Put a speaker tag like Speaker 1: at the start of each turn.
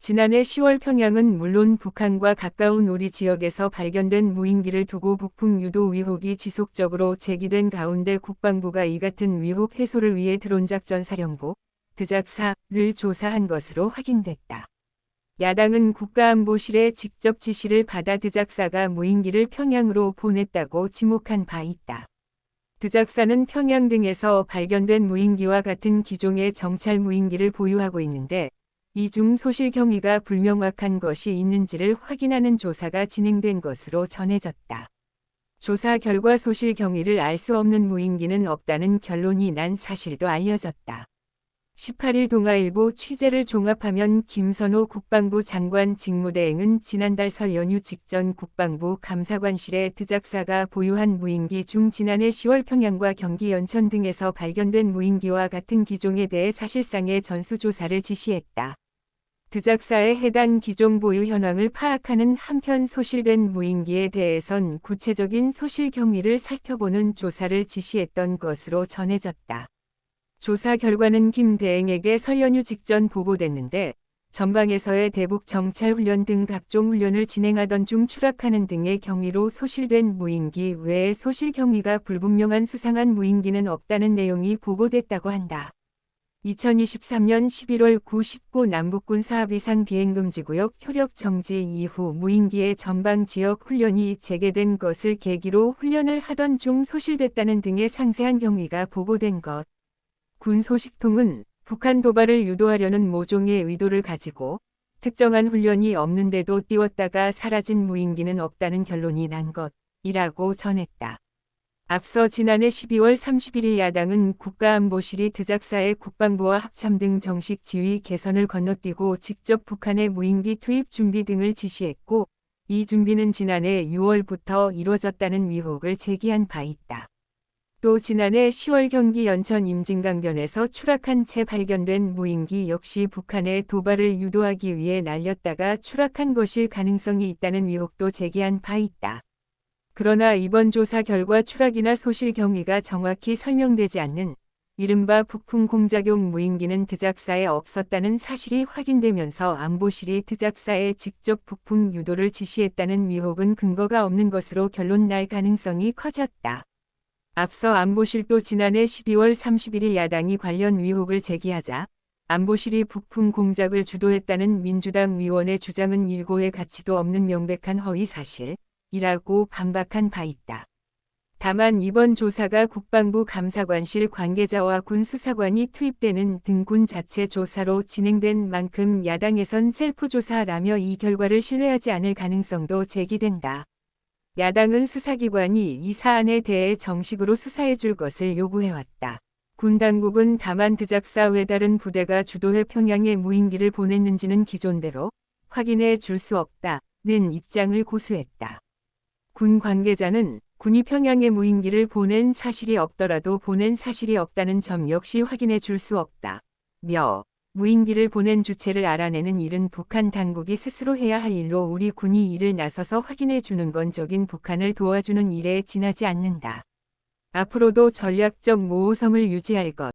Speaker 1: 지난해 10월 평양은 물론 북한과 가까운 우리 지역에서 발견된 무인기를 두고 북풍 유도 의혹이 지속적으로 제기된 가운데 국방부가 이 같은 의혹 해소를 위해 드론작전사령부 드작사를 조사한 것으로 확인됐다. 야당은 국가안보실의 직접 지시를 받아 드작사가 무인기를 평양으로 보냈다고 지목한 바 있다. 드작사는 평양 등에서 발견된 무인기와 같은 기종의 정찰 무인기를 보유하고 있는데 이 중 소실 경위가 불명확한 것이 있는지를 확인하는 조사가 진행된 것으로 전해졌다. 조사 결과 소실 경위를 알 수 없는 무인기는 없다는 결론이 난 사실도 알려졌다. 18일 동아일보 취재를 종합하면 김선호 국방부 장관 직무대행은 지난달 설 연휴 직전 국방부 감사관실에 드작사가 보유한 무인기 중 지난해 10월 평양과 경기 연천 등에서 발견된 무인기와 같은 기종에 대해 사실상의 전수조사를 지시했다. 드작사의 해당 기종 보유 현황을 파악하는 한편 소실된 무인기에 대해선 구체적인 소실 경위를 살펴보는 조사를 지시했던 것으로 전해졌다. 조사 결과는 김 대행에게 설 연휴 직전 보고됐는데 전방에서의 대북 정찰 훈련 등 각종 훈련을 진행하던 중 추락하는 등의 경위로 소실된 무인기 외에 소실 경위가 불분명한 수상한 무인기는 없다는 내용이 보고됐다고 한다. 2023년 11월 9, 19 남북군 사업이상 비행금지구역 효력 정지 이후 무인기의 전방 지역 훈련이 재개된 것을 계기로 훈련을 하던 중 소실됐다는 등의 상세한 경위가 보고된 것. 군 소식통은 북한 도발을 유도하려는 모종의 의도를 가지고 특정한 훈련이 없는데도 띄웠다가 사라진 무인기는 없다는 결론이 난 것이라고 전했다. 앞서 지난해 12월 31일 야당은 국가안보실이 드작사의 국방부와 합참 등 정식 지휘 개선을 건너뛰고 직접 북한의 무인기 투입 준비 등을 지시했고 이 준비는 지난해 6월부터 이루어졌다는 의혹을 제기한 바 있다. 또 지난해 10월 경기 연천 임진강변에서 추락한 채 발견된 무인기 역시 북한의 도발을 유도하기 위해 날렸다가 추락한 것일 가능성이 있다는 의혹도 제기한 바 있다. 그러나 이번 조사 결과 추락이나 소실 경위가 정확히 설명되지 않는 이른바 북풍 공작용 무인기는 드작사에 없었다는 사실이 확인되면서 안보실이 드작사에 직접 북풍 유도를 지시했다는 의혹은 근거가 없는 것으로 결론 날 가능성이 커졌다. 앞서 안보실도 지난해 12월 31일 야당이 관련 의혹을 제기하자 안보실이 북풍 공작을 주도했다는 민주당 의원의 주장은 일고의 가치도 없는 명백한 허위 사실이라고 반박한 바 있다. 다만 이번 조사가 국방부 감사관실 관계자와 군 수사관이 투입되는 등 군 자체 조사로 진행된 만큼 야당에선 셀프 조사라며 이 결과를 신뢰하지 않을 가능성도 제기된다. 야당은 수사기관이 이 사안에 대해 정식으로 수사해 줄 것을 요구해왔다. 군 당국은 다만 드작사 외 다른 부대가 주도해 평양에 무인기를 보냈는지는 기존대로 확인해 줄 수 없다는 입장을 고수했다. 군 관계자는 군이 평양에 무인기를 보낸 사실이 없더라도 보낸 사실이 없다는 점 역시 확인해 줄 수 없다며 무인기를 보낸 주체를 알아내는 일은 북한 당국이 스스로 해야 할 일로 우리 군이 이를 나서서 확인해 주는 건 적인 북한을 도와주는 일에 지나지 않는다. 앞으로도 전략적 모호성을 유지할 것.